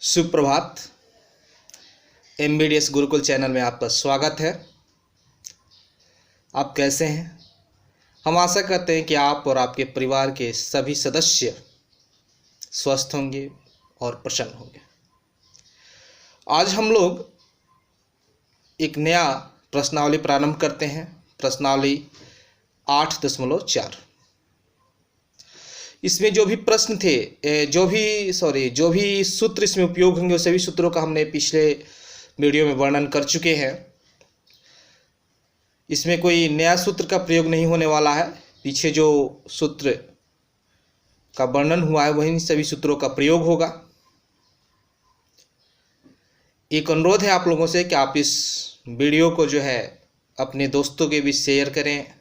सुप्रभात। MBDS Gurukul channel में आपका स्वागत है। आप कैसे हैं? हम आशा करते हैं कि आप और आपके परिवार के सभी सदस्य स्वस्थ होंगे और प्रसन्न होंगे। आज हम लोग एक नया प्रश्नावली प्रारंभ करते हैं। प्रश्नावली 8.4। इसमें जो भी प्रश्न थे, जो भी सूत्र इसमें उपयोग होंगे, सभी सूत्रों का हमने पिछले वीडियो में वर्णन कर चुके हैं। इसमें कोई नया सूत्र का प्रयोग नहीं होने वाला है। पीछे जो सूत्र का वर्णन हुआ है वही सभी सूत्रों का प्रयोग होगा। एक अनुरोध है आप लोगों से कि आप इस वीडियो को जो है अपने दोस्तों के बीच शेयर करें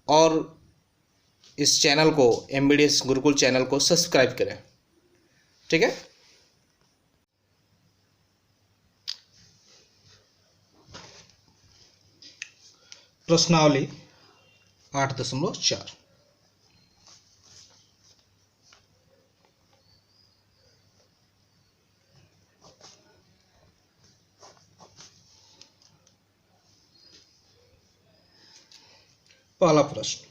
और इस चैनल को MBDS गुरुकुल चैनल को सब्सक्राइब करें। ठीक है। प्रश्नावली 8.4। पहला प्रश्न,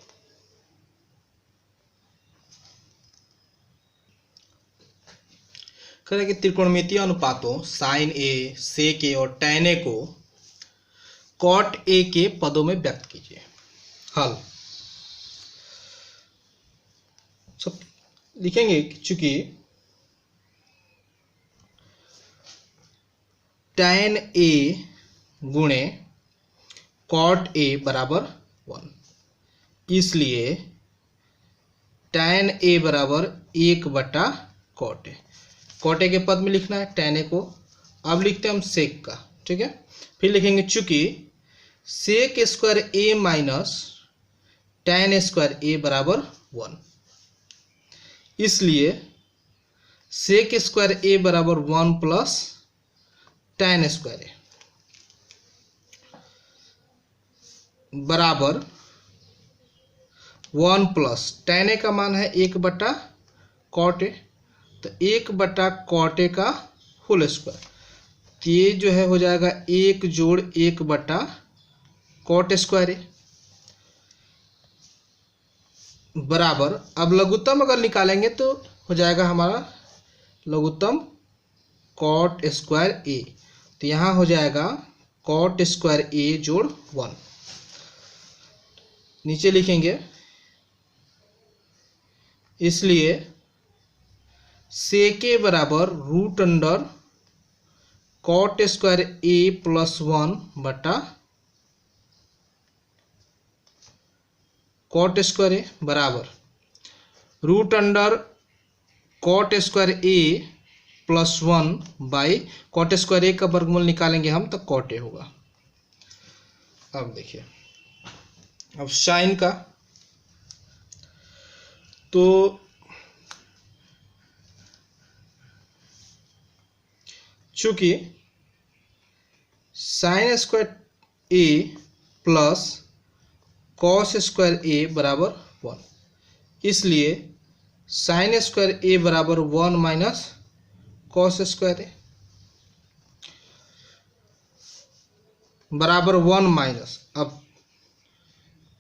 करें कि त्रिकोणमितीय अनुपातों sin A, sec A और tan A को cot A के पदों में व्यक्त कीजिए। हल सब लिखेंगे चूंकि tan A गुणे cot A बराबर 1, इसलिए tan A बराबर 1/cot A। cot A के पद में लिखना है tan A को। अब लिखते हैं हम sec का। ठीक है। फिर लिखेंगे चूंकि sec square A minus tan square A बराबर 1, इसलिए sec स्क्वायर A बराबर 1 प्लस tan स्क्वायर A बराबर 1 प्लस tan A का मान है 1/cot A, तो 1/cot A का होल स्क्वायर, तो ये जो है हो जाएगा 1 जोड़ 1/cot स्क्वायर A बराबर, अब लघुत्तम अगर निकालेंगे तो हो जाएगा हमारा लघुत्तम cot स्क्वायर A, तो यहाँ हो जाएगा cot स्क्वायर A जोड़ 1। नीचे लिखेंगे इसलिए sec A बराबर root under cot square A plus 1 बटा cot स्क्वायर A बराबर root under cot square A plus 1 by cot square A का वर्गमूल निकालेंगे हम तो cot A होगा। अब देखिए, अब साइन का, तो चूंकि sine square A plus cos square A बराबर 1, इसलिए साइन स्क्वायर A बराबर 1 माइनस कॉस स्क्वायर A बराबर 1 माइनस, अब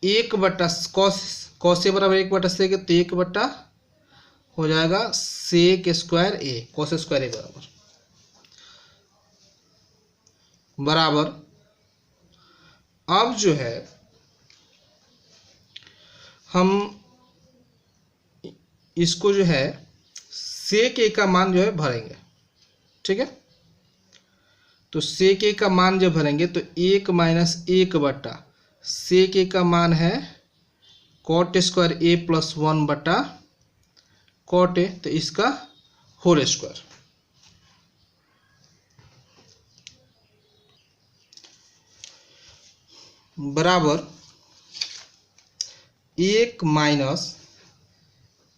1/cos A बराबर 1/sec, तो 1 हो जाएगा sec square A, cos square A बराबर अब जो है हम इसको जो है sec A का मान जो है भरेंगे। ठीक है। तो sec A का मान जब भरेंगे तो 1 माइनस 1/sec A का मान है cot square A plus 1/cot A, तो इसका होल स्क्वायर बराबर 1 माइनस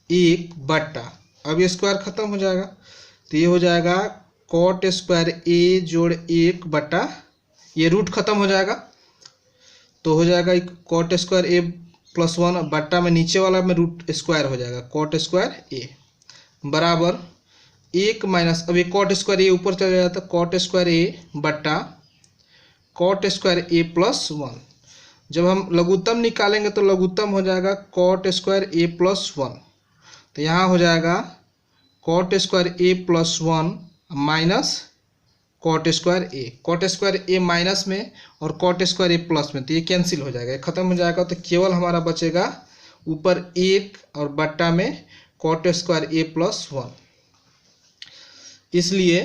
1/, अब ये स्क्वायर खत्म हो जाएगा तो ये हो जाएगा cot स्क्वायर A जोड़ 1/, ये रूट खत्म हो जाएगा तो हो जाएगा cot स्क्वायर A प्लस 1 बट्टा में नीचे वाला में रूट स्क्वायर हो जाएगा cot स्क्वायर A बराबर 1 माइनस, अब ये कॉट स्क्वायर ए ऊपर चला जाता है, कॉट स्क्वायर ए बट्टा कॉट स्क्वायर ए प्लस 1। जब हम लघुत्तम निकालेंगे तो लघुत्तम हो जाएगा कॉट स्क्वायर ए प्लस 1। तो यहाँ हो जाएगा cot square A plus 1 minus cot square A. Cot square A minus में और कॉट स्क्वायर ए प्लस में, तो ये कैंसिल हो जाएगा, खत्म हो जाएगा। तो केवल हमारा बचेगा ऊपर 1 और बट्टा में कॉट स्क्वायर ए प्लस 1। इसलिए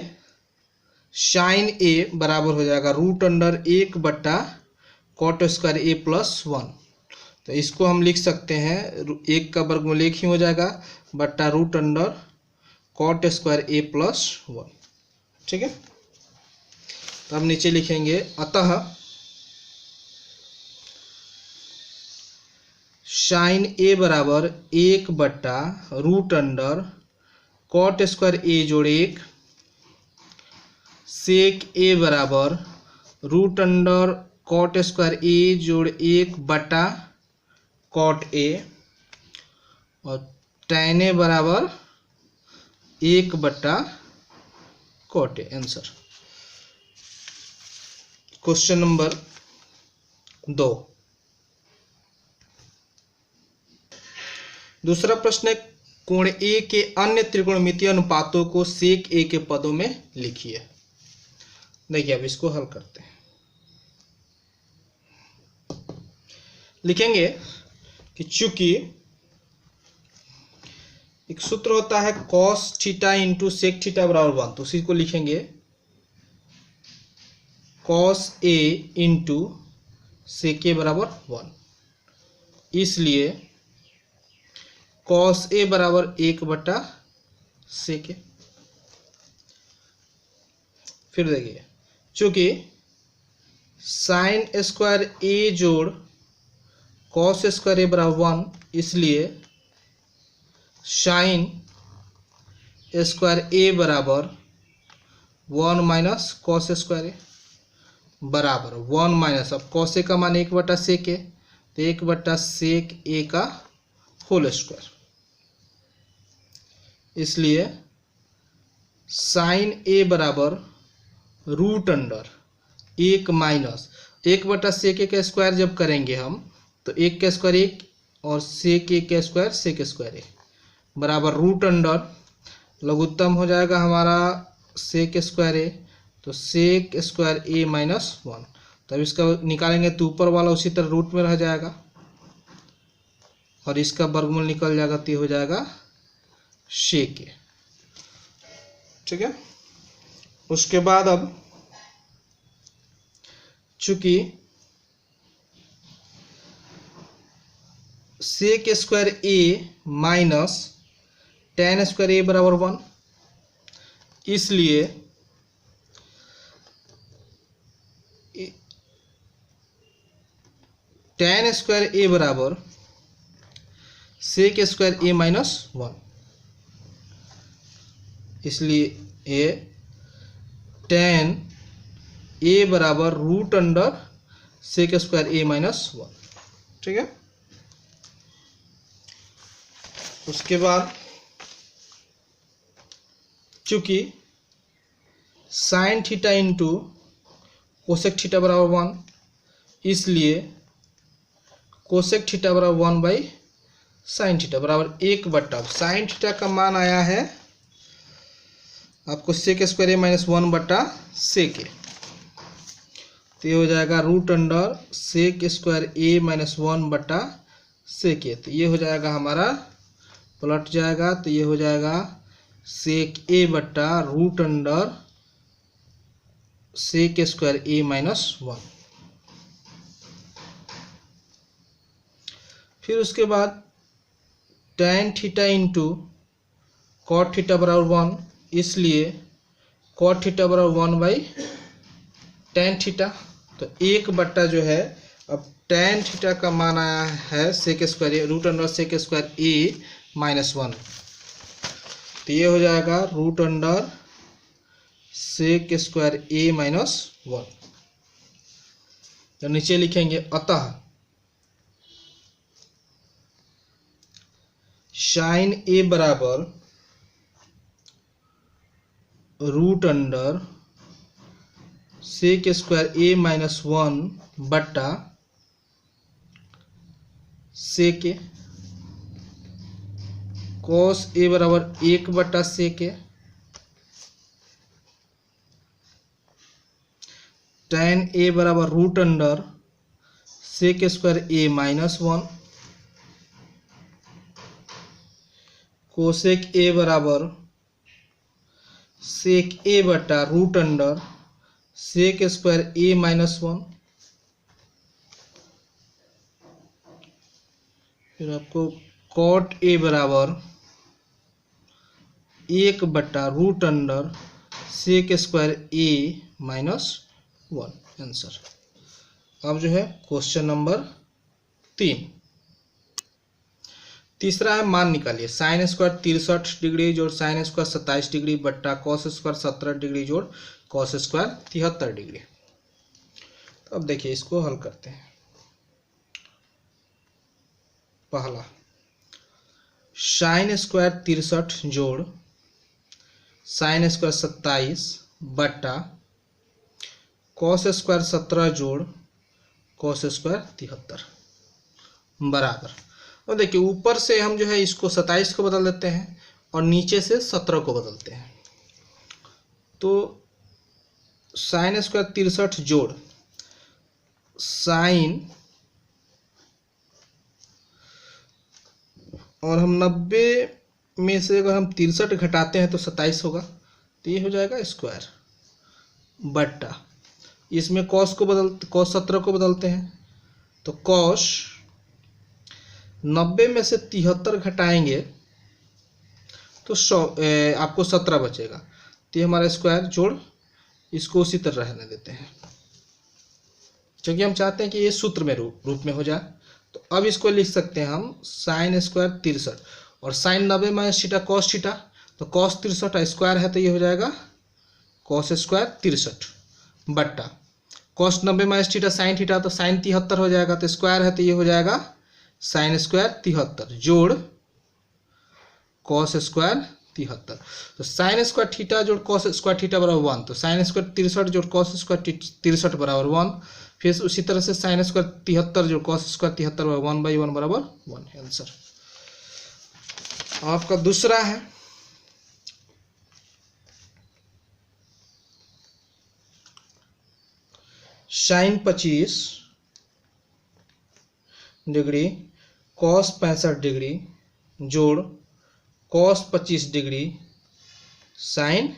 साइन ए बराबर हो जाएगा रूट अंडर 1 बट्टा कॉट स्क्वायर ए प्लस 1। तो इसको हम लिख सकते हैं 1 का वर्गमूल 1 ही हो जाएगा बट्टा रूट अंडर कॉट स्क्वायर ए प्लस 1। ठीक है, तो हम नीचे लिखेंगे अतः साइन ए बराबर 1 बट्टा रूट अंडर कॉट स्क्वायर ए जोड़ 1 सेक ए बराबर रूट अंडर कॉट स्क्वायर ए जोड़ 1 बटा कॉट ए और टैन ए बराबर 1 बटा cot A. Answer question number 2। दूसरा प्रश्न है कोण ए के अन्य त्रिकोणमितीय अनुपातों को सेक ए के पदों में लिखिए। देखिए अब इसको हल करते हैं। लिखेंगे कि चूंकि एक सूत्र होता है cos theta into sec theta बराबर 1, तो उसी को लिखेंगे cos A into sec A बराबर 1। इसलिए कॉस ए बराबर 1 बटा सेक ए। फिर देखिए चूंकि साइन स्क्वायर ए जोड़ कॉस स्क्वायर ए बराबर 1, इसलिए साइन स्क्वायर ए बराबर 1 माइनस कॉस स्क्वायर ए बराबर 1 माइनस, अब कॉस ए का मान 1 बटा सेक ए, तो 1 बटा सेक ए का होल स्क्वायर। इसलिए साइन ए बराबर रूट अंडर 1 माइनस 1 बटा सेक ए का स्क्वायर जब करेंगे हम तो 1 का स्क्वायर 1 और सेक ए का स्क्वायर सेक स्क्वायर ए बराबर रूट अंडर लघुत्तम हो जाएगा हमारा सेक स्क्वायर ए, तो सेक स्क्वायर ए माइनस 1। तब इसका निकालेंगे तो ऊपर वाला उसी तरह रूट में रह जाएगा और इसका वर्गमूल निकल जाएगा तो हो जाएगा सेक ए। ठीक है, उसके बाद अब चूंकि सेक square A minus tan square ए बराबर 1, इसलिए टेन स्क्वायर ए बराबर सेक स्क्वायर ए माइनस 1। इसलिए ए टेन ए बराबर root under sec square A minus 1। ठीक है, उसके बाद चूंकि sine theta into cosec theta बराबर 1, इसलिए कोसेक थीटा बराबर 1 बाई साइन थीटा बराबर 1 बट्टा, साइन थीटा का मान आया है आपको सेक स्क्वायर ए माइनस 1 बट्टा सेक ए, तो ये हो जाएगा root under sec square A minus 1 बट्टा सेक ए। तो ये हो जाएगा हमारा पलट जाएगा, तो ये हो जाएगा सेक ए बट्टा root under sec square A minus 1। फिर उसके बाद tan theta into cot theta बराबर 1, इसलिए कॉट थीटा बराबर 1 बाई tan थीटा, तो 1 बट्टा जो है अब tan थीटा का मान आया है सेक square A root under sec square A minus 1, तो ये हो जाएगा root under sec square A minus 1। तो नीचे लिखेंगे अतः साइन ए बराबर root under sec square A minus 1 बट्टा सेक ए, कॉस ए बराबर 1 बट्टा सेक ए, tan ए बराबर root under sec square A minus 1, cosec A बराबर सेक ए बटा root under sec square A minus 1। फिर आपको कॉट ए बराबर 1 बटा root under sec square A minus 1 answer. अब जो है क्वेश्चन नंबर 3, तीसरा है मान निकालिए साइन स्क्वायर 63 डिग्री जोड़ साइन स्क्वायर 27 डिग्री बट्टा कॉस स्क्वायर 17 डिग्री जोड़ कॉस स्क्वायर 73 डिग्री। तो अब देखिए इसको हल करते हैं। पहला साइन स्क्वायर 63 जोड़ साइन स्क्वायर 27 बट्टा कॉस स्क्वायर 17 जोड़ कॉस स्क्वायर 73 बराबर। और देखिए ऊपर से हम जो है इसको 27 को बदल देते हैं और नीचे से 17 को बदलते हैं। तो साइन स्क्वायर 63 जोड़ साइन, और हम 90 में से अगर हम 63 घटाते हैं तो 27 होगा, तो ये हो जाएगा स्क्वायर बट्टा इसमें कॉस 17 को बदलते हैं। तो कॉस 90 में से 73 घटाएंगे तो आपको 17 बचेगा। तो ये हमारा स्क्वायर जोड़ इसको उसी तरह रहने देते हैं, क्योंकि हम चाहते हैं कि ये सूत्र में रूप में हो जाए। तो अब इसको लिख सकते हैं हम साइन स्क्वायर 63 और sine 90 minus theta cos theta, तो कॉस 63 स्क्वायर है तो ये हो जाएगा कॉस स्क्वायर 63 बट्टा cos 90 minus theta sine theta, तो साइन 73 हो जाएगा, तो स्क्वायर है तो ये हो जाएगा साइन स्क्वायर 73 जोड़ कॉस स्क्वायर 73। तो साइन स्क्वायर थीटा जोड़ कॉस स्क्वायर थीटा बराबर 1, तो साइन स्क्वायर 63 जोड़ कॉस स्क्वायर 63 बराबर 1। फिर उसी तरह से साइन स्क्वायर 73 जोड़ कॉस स्क्वायर 73 बराबर 1/1 बराबर 1 आंसर। आपका दूसरा है साइन 25 डिग्री कॉस 65 डिग्री जोड़ कॉस 25 डिग्री साइन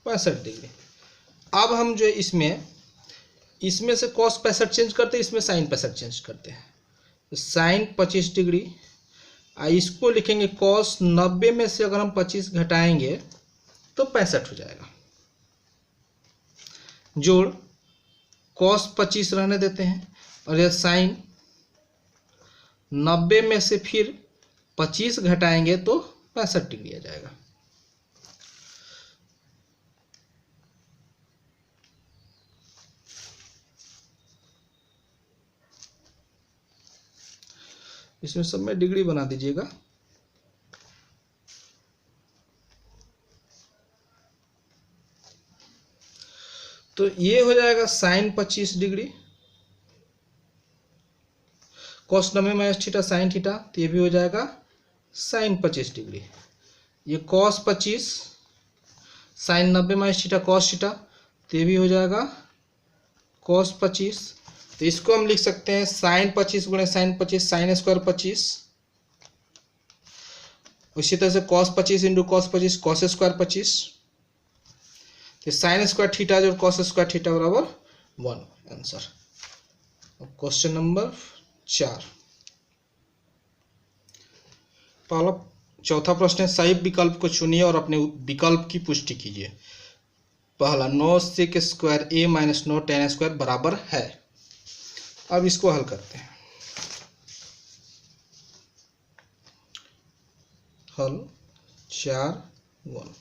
65 डिग्री। अब हम जो इसमें से कॉस 65 चेंज करते हैं, इसमें साइन 65 चेंज करते हैं। तो साइन 25 डिग्री, इसको लिखेंगे कॉस 90 में से अगर हम 25 घटाएंगे तो 65 हो जाएगा, जोड़ कॉस 25 रहने देते हैं और यह साइन 90 में से फिर 25 घटाएंगे तो 65 डिग्री आ जाएगा। इसमें सब में डिग्री बना दीजिएगा। तो ये हो जाएगा sine 25 degree cos 90 minus theta sine theta, तो ये भी हो जाएगा साइन 25 डिग्री। ये cos 25 sine 90 minus theta cos theta, तो ये भी हो जाएगा कॉस 25। तो इसको हम लिख सकते हैं साइन 25 गुणे साइन 25 साइन स्क्वायर 25, उसी तरह से cos 25 into cos 25 cos square 25। तो साइन स्क्वायर थीटा जो कॉस स्क्वायर थीटा बराबर 1 आंसर। क्वेश्चन नंबर 4, पहला चौथा प्रश्न है सही विकल्प को चुनिए और अपने विकल्प की पुष्टि कीजिए। पहला 9 सेक square A minus 9 tan square बराबर है। अब इसको हल करते हैं। हल 4(1)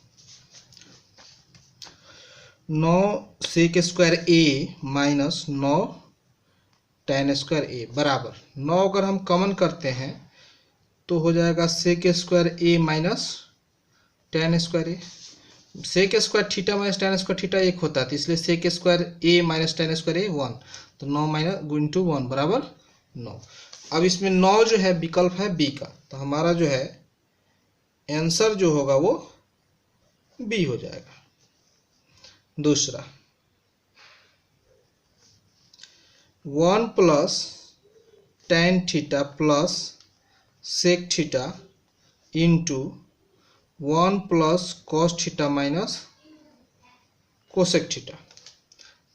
9 सेक square A minus 9 tan square ए बराबर 9 अगर हम कॉमन करते हैं तो हो जाएगा sec square A minus tan square A. Sec square theta minus tan square theta एक होता है, तो इसलिए sec square A minus tan square A 1, तो 9 माइनस इंटू 1 बराबर 9। अब इसमें 9 जो है विकल्प है बी का, तो हमारा जो है आंसर जो होगा वो बी हो जाएगा। दूसरा 1 plus tan theta plus sec theta into 1 plus cos theta minus cosec theta.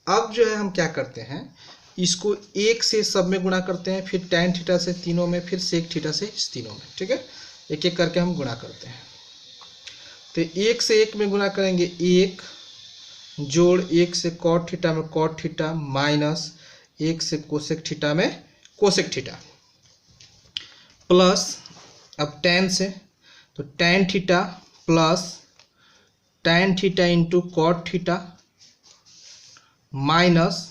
अब जो है हम क्या करते हैं, इसको एक से सब में गुणा करते हैं, फिर टेन थीटा से तीनों में, फिर सेक थीटा से इस तीनों में। ठीक है, एक एक करके हम गुणा करते हैं। तो एक से एक में गुणा करेंगे, एक जोड़ एक से कॉट थीटा में कॉट थीटा माइनस एक से कोसेक थीटा में कोसेक थीटा प्लस अब टेन से, तो tan theta plus tan theta into cot theta minus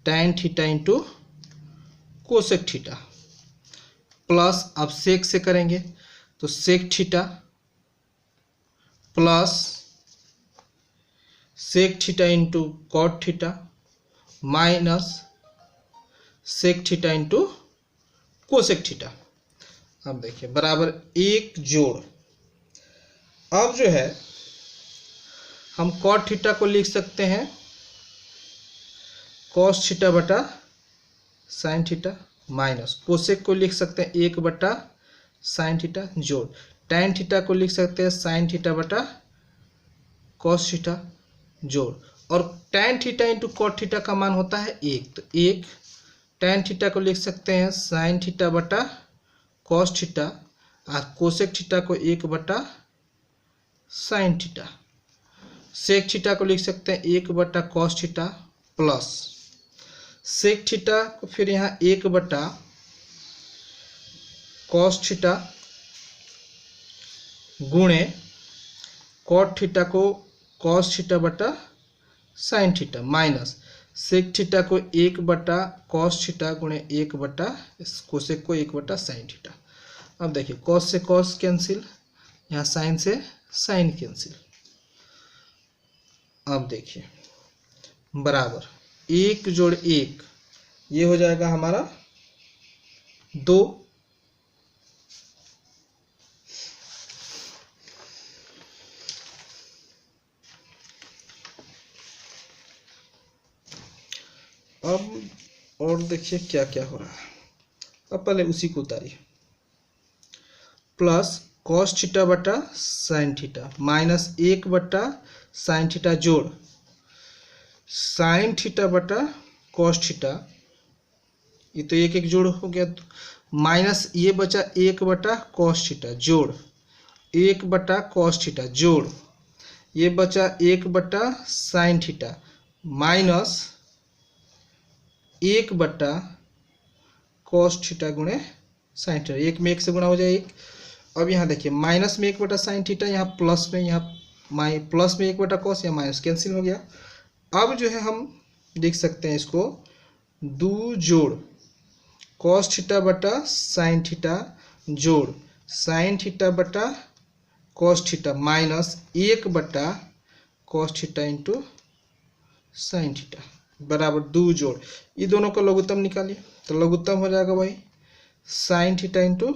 tan theta into cosec theta plus अब सेक से करेंगे, तो sec theta plus sec theta into cot theta minus sec theta into cosec theta. अब देखिए बराबर एक जोड़, अब जो है हम कॉट थीटा को लिख सकते हैं कॉस थीटा बटा साइन थीटा माइनस कोसेक को लिख सकते हैं एक बटा साइन थीटा जोड़ टेन थीटा को लिख सकते हैं साइन थीटा बटा कॉस थीटा जोड़, और tan theta into cot theta का मान होता है एक, तो एक टेन थीटा को लिख सकते हैं साइन थीटा बटा कॉस थीटा और कोसेक थीटा को एक बटा साइन थीटा, सेक थीटा को लिख सकते हैं एक बटा cos theta plus sec theta को फिर यहाँ एक बटा कॉस थीटा गुणे कॉट थीटा को कॉस थीटा बटा sine theta minus sec theta को एक बटा कॉस थीटा गुणे एक बटा कोसेक को एक बटा साइन थीटा। अब देखिए कॉस से कॉस कैंसिल, यहाँ साइन से साइन कैंसिल। अब देखिए बराबर एक जोड़ एक, ये हो जाएगा हमारा 2, अब और देखिए क्या क्या हो रहा है। अब पहले उसी को उतारिए, प्लस कॉस थीटा बटा साइन थीटा माइनस एक बटा साइन थीटा जोड़ साइन थीटा बटा कॉस थीटा, ये तो एक एक जोड़ हो गया, माइनस ये बचा एक बटा कॉस थीटा जोड़ एक बटा कॉस थीटा जोड़ ये बचा एक बटा साइन थीटा माइनस एक बटा कॉस थीटा गुणे साइन थीटा, एक में एक से गुणा हो जाए एक। अब यहाँ देखिए माइनस में एक बटा साइन थीटा, यहाँ प्लस में, यहाँ प्लस में एक बटा कॉस, या माइनस कैंसिल हो गया। अब जो है हम लिख सकते हैं इसको दो जोड़ कॉस थीटा बटा साइन थीटा जोड़ साइन थीटा बटा कॉस थीटा माइनस एक बटा cos theta into sine theta बराबर दो जोड़, ये दोनों का लघुत्तम निकालिए, तो लघुत्तम हो जाएगा वही sine theta into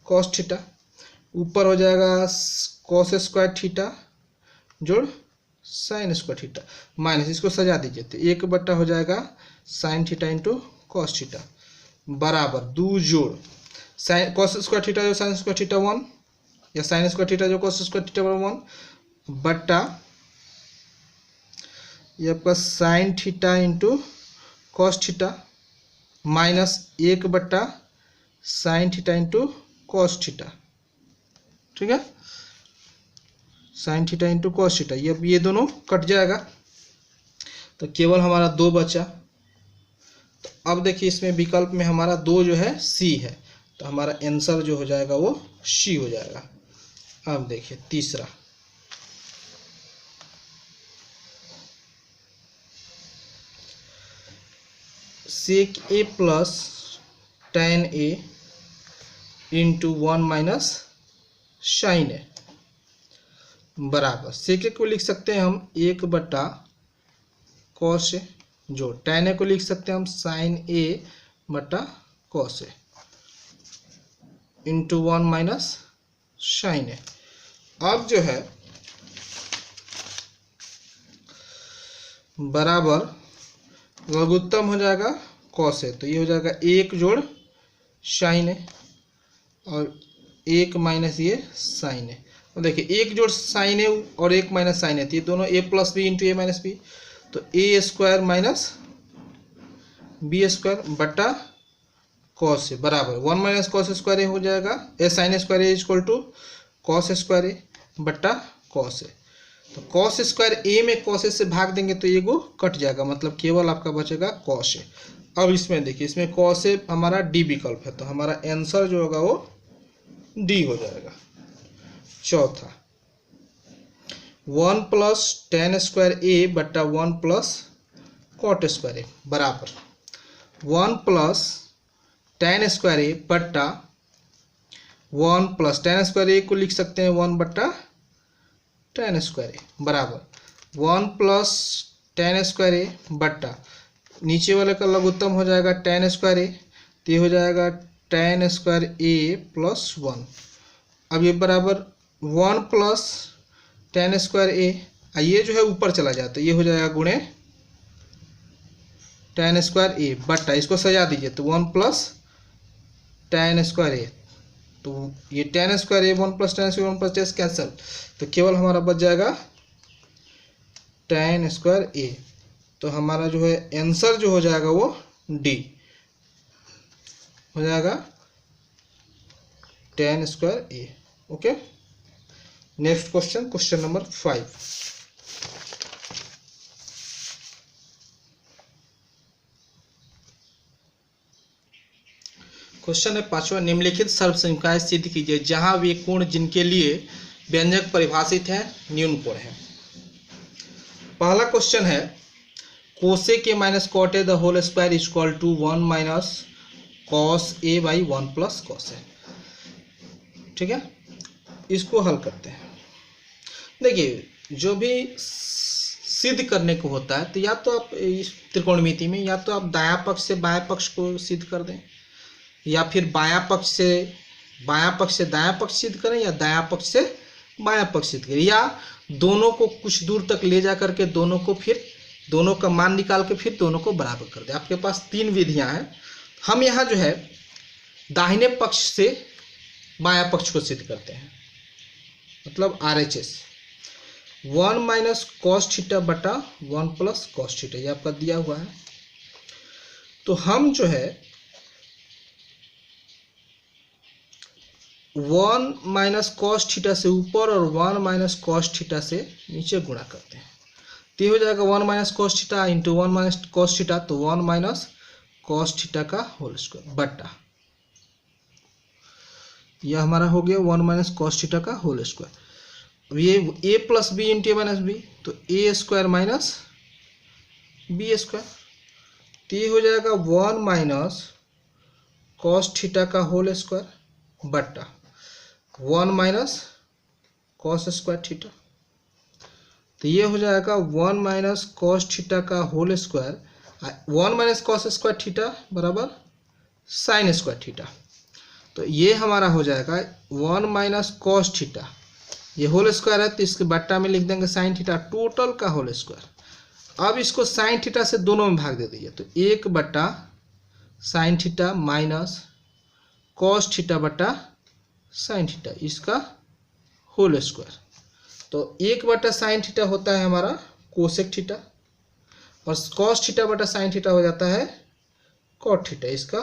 cos theta, ऊपर हो जाएगा कॉस स्क्वायर थीटा जोड़ साइन स्क्वायर थीटा माइनस, इसको सजा दीजिए, तो एक बट्टा हो जाएगा sine theta into cos theta बराबर दो जोड़ साइन कॉस स्क्वायर थीटा जो साइन स्क्वायर थीटा 1 या साइन स्क्वायर थीटा जो कॉस स्क्वायर थीटा 1 बट्टा ये आपका sine theta into cos theta minus एक बट्टा sine theta into cos theta. ठीक है, sine theta into cos theta, ये दोनों कट जाएगा, तो केवल हमारा 2 बचा। तो अब देखिए इसमें विकल्प में हमारा 2 जो है सी है, तो हमारा आंसर जो हो जाएगा वो सी हो जाएगा। अब देखिए तीसरा सेक ए प्लस टेन ए इंटू 1 माइनस साइन ए बराबर सेक ए को लिख सकते हैं हम 1/cos ए, जो tan ए को लिख सकते हैं हम sin a/cos ए इंटू 1 - sin ए। अब जो है बराबर लघुत्तम हो जाएगा cos ए, तो ये हो जाएगा 1 जोड़ sin ए और 1 माइनस ये sin ए। और देखिए 1 जोड़ sin ए और 1 माइनस sin ए, तो ये दोनों a plus B into a minus B, तो a square minus B square बटा cos ए बराबर 1 माइनस cos स्क्वायर ए हो जाएगा, sin square A equal to cos square A बटा cos ए। तो cos स्क्वायर ए में cos ए से भाग देंगे तो ये कट जाएगा, मतलब केवल आपका बचेगा cos ए। अब इसमें देखिए, इसमें cos ए हमारा डी विकल्प है, तो हमारा आंसर जो होगा वो डी हो जाएगा। चौथा 1 प्लस tan स्क्वायर ए बटा 1 प्लस cot स्क्वायर ए बराबर 1 प्लस tan स्क्वायर ए बटा 1 प्लस tan स्क्वायर ए को लिख सकते हैं 1 बटा tan स्क्वायर ए बराबर 1 प्लस tan स्क्वायर ए बटा नीचे वाले का लघुत्तम हो जाएगा tan स्क्वायर ए, तो ये हो जाएगा tan स्क्वायर ए प्लस 1। अब ये बराबर 1 प्लस tan स्क्वायर ए, ये जो है ऊपर चला जाता है, ये हो जाएगा गुणे tan स्क्वायर ए बटा, इसको सजा दीजिए तो 1 प्लस tan स्क्वायर ए, तो ये tan square A 1 plus tan square 1 plus tan cancel, तो केवल हमारा बच जाएगा tan स्क्वायर ए। तो हमारा जो है आंसर जो हो जाएगा वो डी हो जाएगा tan square A. Okay, next question, question number 5। Question है 5वां, निम्नलिखित सर्वसंख्याएं सिद्ध कीजिए जहां वे कोण जिनके लिए व्यंजक परिभाषित है न्यून कोण है। पहला क्वेश्चन है cosec A minus cot A the whole square equal to 1 minus cos A by 1 plus cos A. ठीक है, इसको हल करते हैं। देखिए, जो भी सिद्ध करने को होता है तो या तो आप इस त्रिकोणमिति में या तो आप दायां पक्ष से बायां पक्ष को सिद्ध कर दें, या फिर बायां पक्ष से दायां पक्ष सिद्ध करें, या दायां पक्ष से बायां पक्ष सिद्ध करें, या दोनों को कुछ दूर तक ले जा करके दोनों का मान निकाल के फिर दोनों को बराबर कर दें। आपके पास 3 विधियां हैं। हम यहाँ जो है दाहिने पक्ष से बायां पक्ष को सिद्ध करते हैं, मतलब RHS 1 माइनस कॉस थीटा बटा 1 प्लस कॉस थीटा, ये आपका दिया हुआ है। तो हम जो है 1 माइनस कॉस थीटा से ऊपर और 1 माइनस कॉस थीटा से नीचे गुणा करते हैं, तो ये हो जाएगा 1 minus cos theta into 1 minus cos theta, तो 1 माइनस कॉस थीटा का होल स्क्वायर बटा, यह हमारा हो गया 1 माइनस कॉस थीटा का होल स्क्वायर। अब ये a plus B into minus B, तो a square minus B square, तो ये हो जाएगा 1 माइनस कॉस थीटा का होल स्क्वायर बटा 1 माइनस कॉस स्क्वायर थीटा, तो ये हो जाएगा 1 माइनस कॉस थीटा का whole square, 1 minus cos square theta बराबर साइन स्क्वायर थीटा, तो ये हमारा हो जाएगा 1 माइनस कॉस थीटा, ये होल स्क्वायर है तो इसके बट्टा में लिख देंगे साइन थीटा टोटल का होल स्क्वायर। अब इसको साइन थीटा से दोनों में भाग दे दीजिए, तो 1 बटा sine theta minus cos theta बटा साइन थीटा, इसका होल स्क्वायर, तो 1 बटा साइन थीटा होता है हमारा कोसेक थीटा, और कॉस थीटा बटा साइन थीटा हो जाता है कॉट थीटा। इसका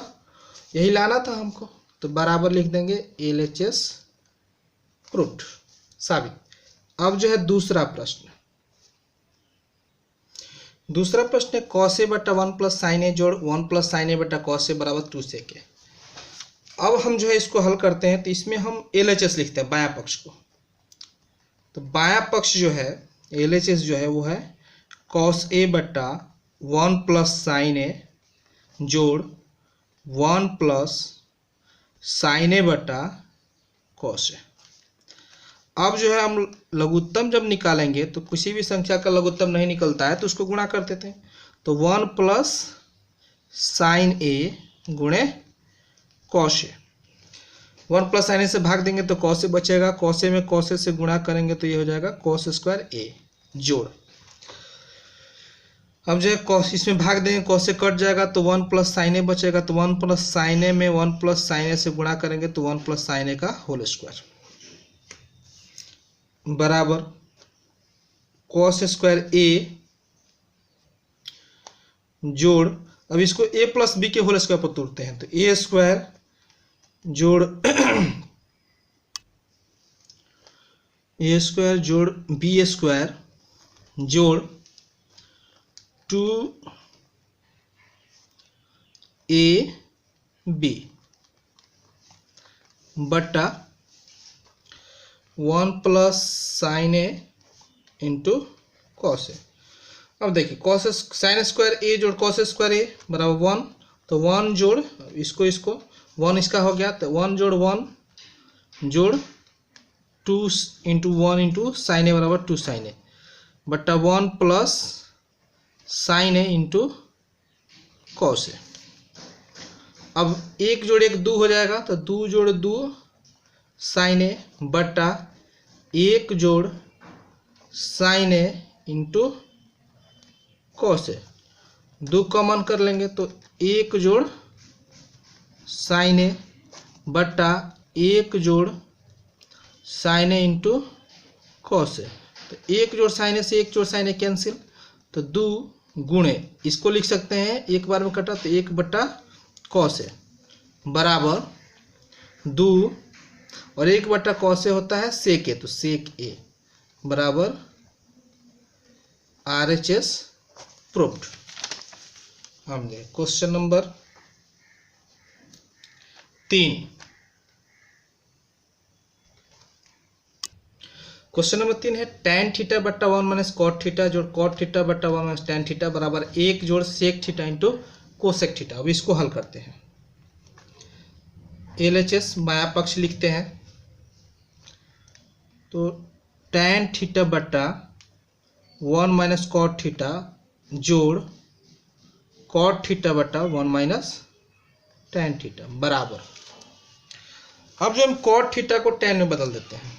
यही लाना था हमको, तो बराबर लिख देंगे LHS प्रूव्ड, साबित। अब जो है दूसरा प्रश्न है कॉस ए बटा 1 प्लस साइन ए जोड़ 1 प्लस साइन ए बटा कॉस ए बराबर 2 सेक ए। अब हम जो है इसको हल करते हैं, तो इसमें हम LHS लिखते हैं बायां पक्ष को, तो बायां पक्ष जो है LHS जो है वो है कॉस ए बटा 1 प्लस साइन ए जोड़ 1 प्लस साइन ए बटा कॉस ए। अब जो है हम लघुत्तम जब निकालेंगे तो किसी भी संख्या का लघुत्तम नहीं निकलता है तो उसको गुणा कर देते हैं। तो 1 प्लस साइन ए गुणे कॉस ए, 1 प्लस साइन ए से भाग देंगे तो कॉस ए बचेगा, कॉस ए में कॉस ए से गुणा करेंगे तो ये हो जाएगा कॉस स्क्वायर ए जोड़। अब जो है कॉस इसमें भाग देंगे, कॉस से कट जाएगा तो 1 प्लस साइन ए बचेगा, तो 1 प्लस साइन ए में 1 प्लस साइन ए से गुणा करेंगे तो 1 प्लस साइन ए का होल स्क्वायर बराबर कॉस स्क्वायर ए जोड़। अब इसको ए प्लस बी के होल स्क्वायर पर तोड़ते हैं तो ए स्क्वायर जोड़ ए स्क्वायर जोड़ बी स्क्वायर जोड़ 2ab बटा 1 plus sign A into cos A. अब देखिए कॉस साइन स्क्वायर ए जोड़ कॉस स्क्वायर ए बराबर 1, तो 1 जोड़ इसको 1 इसका हो गया, तो 1 जोड़ 1 जोड़ 2 इंटू 1 इंटू साइन ए बराबर 2 साइन ए बटा 1 plus sign A into cos A. अब 1 जोड़ 1 2 हो जाएगा, तो 2 जोड़ 2 साइन ए बटा 1 जोड़ sign A into cos A. 2 common कर लेंगे तो 1 जोड़ साइन ए बटा 1 जोड़ sign A into cos A. तो 1 जोड़ साइन ए से 1 जोड़ साइन ए कैंसिल, तो 2 गुणे इसको लिख सकते हैं, एक बार में कटा तो 1 बटा कॉस ए बराबर 2 और 1 बटा कॉस ए होता है सेक ए, तो सेक ए बराबर RHS प्रूव्ड। हमने क्वेश्चन नंबर 3, क्वेश्चन नंबर 3 है tan थीटा बट्टा 1 माइनस कॉट थीटा जोड़ कॉट थीटा बट्टा 1 माइनस tan थीटा बराबर 1 जोड़ sec theta into cosec theta. अब इसको हल करते हैं। LHS बायां पक्ष लिखते हैं, तो tan थीटा बट्टा 1 माइनस कॉट थीटा जोड़ कॉट थीटा बट्टा 1 माइनस tan थीटा बराबर। अब जो हम कॉट थीटा को tan में बदल देते हैं,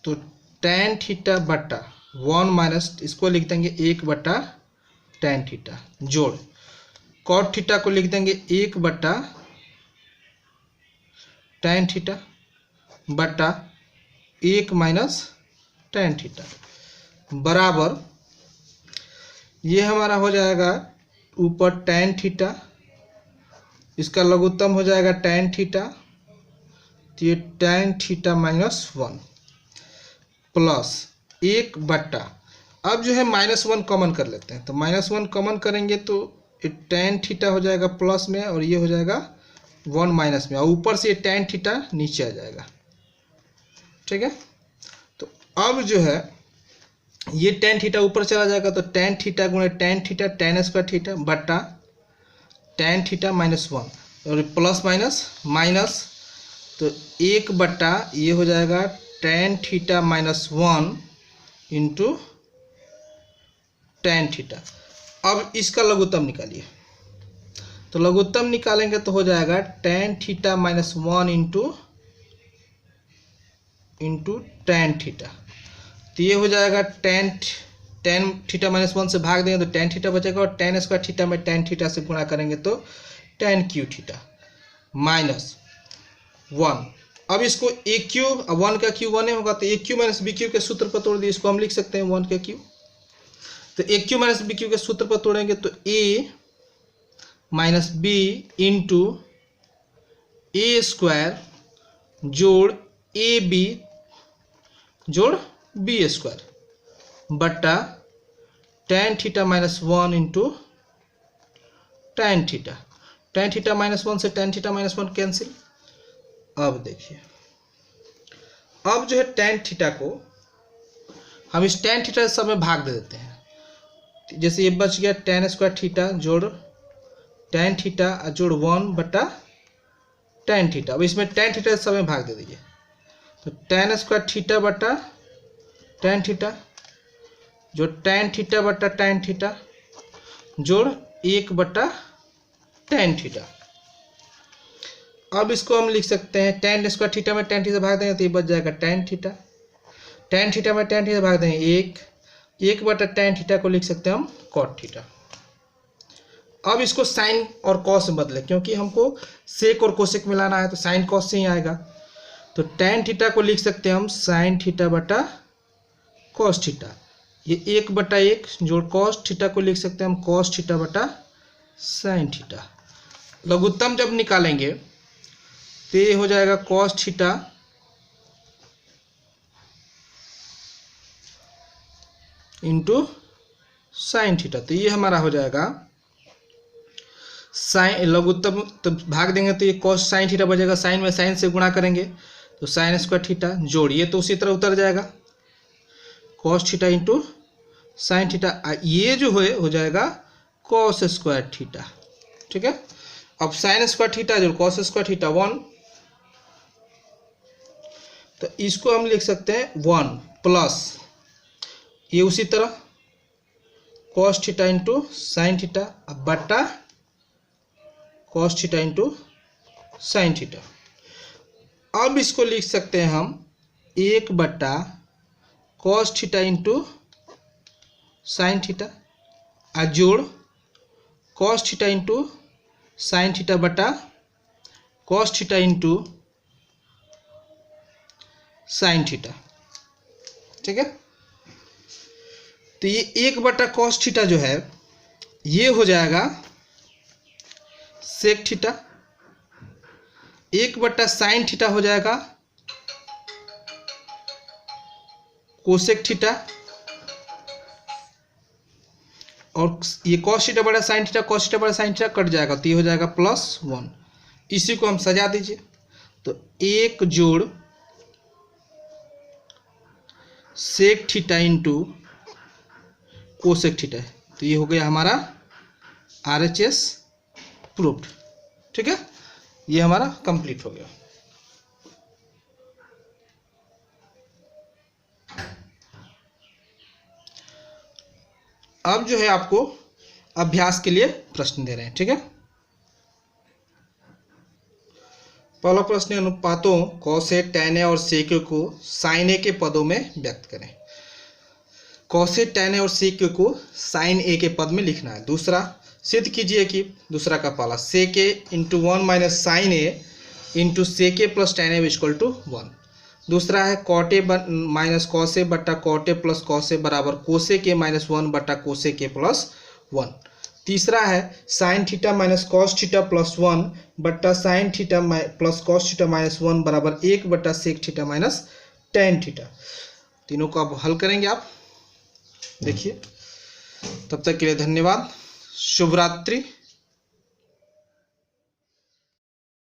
तो tan थीटा बट्टा 1 माइनस इसको लिख देंगे 1 बट्टा tan थीटा जोड़ कॉट थीटा को लिख देंगे 1 बट्टा tan थीटा बट्टा 1 माइनस tan थीटा बराबर ये हमारा हो जाएगा ऊपर tan थीटा, इसका लघुत्तम हो जाएगा tan थीटा, तो ये tan थीटा माइनस 1 प्लस 1 बट्टा, अब जो है -1 कॉमन कर लेते हैं, तो -1 कॉमन करेंगे तो ये tan थीटा हो जाएगा प्लस में और ये हो जाएगा 1 माइनस में, और ऊपर से ये tan थीटा नीचे आ जाएगा। ठीक है, तो अब जो है ये tan थीटा ऊपर चला जाएगा, तो tan थीटा गुणे tan theta tan square theta बट्टा tan थीटा माइनस 1 और प्लस माइनस माइनस, तो 1 बट्टा ये हो जाएगा tan theta minus 1 into tan theta. अब इसका लघुत्तम निकालिए, तो लघुत्तम निकालेंगे तो हो जाएगा tan theta minus 1 into tan theta, तो ये हो जाएगा tan थीटा माइनस 1 से भाग देंगे तो tan थीटा बचेगा, और tan स्क्वायर थीटा में tan थीटा से गुणा करेंगे तो tan क्यू थीटा माइनस 1। अब इसको ए क्यू, अब 1 का क्यू 1 होगा, तो ए क्यू माइनस बी क्यू के सूत्र पर तोड़ दिए, इसको हम लिख सकते हैं 1 का क्यू, तो ए क्यू माइनस बी क्यू के सूत्र पर तोड़ेंगे तो ए माइनस बी इंटू ए स्क्वायर जोड़ ए बी जोड़ बी स्क्वायर बट्टा tan theta minus 1 into tan theta. tan theta minus 1 से tan थीटा माइनस 1 कैंसिल। अब देखिए, अब जो है tan थीटा को हम इस tan थीटा सब में भाग दे देते हैं, जैसे ये बच गया tan स्क्वायर थीटा जोड़ tan थीटा जोड़ 1 बटा tan थीटा। अब इसमें tan थीटा सब में भाग दे दीजिए, तो tan स्क्वायर थीटा बटा tan थीटा, जो tan थीटा बटा tan थीटा जोड़ 1 बटा tan थीटा। अब इसको हम लिख सकते हैं tan स्क्वायर थीटा में tan थीटा भाग देंगे तो ये बच जाएगा tan थीटा, tan थीटा में tan थीटा भाग देंगे 1 बटा tan थीटा को लिख सकते हैं हम cot थीटा। अब इसको साइन और कॉस में बदले, क्योंकि हमको सेक और कोसेक मिलाना है तो साइन कॉस से ही आएगा। तो tan थीटा को लिख सकते हैं हम साइन थीटा बटा कॉस थीटा, ये 1 बटा 1 जोड़ कॉस थीटा को लिख सकते हैं हम कॉस थीटा बटा साइन थीटा। लघुत्तम जब निकालेंगे तो ये हो जाएगा cos theta into sine theta. तो ये हमारा हो जाएगा साइन, लघुत्तम तो भाग देंगे तो ये कॉस साइन थीटा बचेगा, साइन में साइन से गुणा करेंगे तो साइन स्क्वायर थीटा जोड़ ये तो उसी तरह उतर जाएगा cos theta into sine theta, ये जो हो जाएगा कॉस स्क्वायर थीटा। ठीक है, अब साइन स्क्वायर थीटा जो कॉस स्क्वायर थीटा 1, तो इसको हम लिख सकते हैं 1 प्लस ये उसी तरह cos theta into sine theta अब बटा cos theta into sine theta. अब इसको लिख सकते हैं हम 1 बटा cos theta into sine theta जोड़ cos theta into sine theta बटा cos theta into sine theta. ठीक है, तो ये 1 बटा कॉस थीटा जो है ये हो जाएगा सेक थीटा, 1 बटा साइन थीटा हो जाएगा कोसेक थीटा, और ये कॉस थीटा बटा साइन थीटा कॉस थीटा बटा साइन थीटा कट जाएगा तो ये हो जाएगा +1। इसी को हम सजा दीजिए तो 1 जोड़ sec theta into cosec theta, तो ये हो गया हमारा RHS प्रूफ्ड। ठीक है, ये हमारा कंप्लीट हो गया। अब जो है आपको अभ्यास के लिए प्रश्न दे रहे हैं। ठीक है, पहला प्रश्न, अनुपातों कॉसेक tan A और sec A को sin A के पदों में व्यक्त करें। कॉसेक tan A और sec A को sin A के पद में लिखना है। दूसरा, सिद्ध कीजिए कि दूसरा का पहला sec A into 1 minus sine A into sec A plus tan A equal to 1। दूसरा है cot A minus cos A बट्टा cot A plus cos A बराबर cosec A माइनस 1 बट्टा cosec A प्लस 1। तीसरा है sine theta minus cos theta plus 1 बट्टा sine theta plus cos theta minus 1 बराबर 1 बट्टा sec theta minus tan theta. तीनों को अब हल करेंगे आप देखिए। तब तक के लिए धन्यवाद, शुभ रात्रि।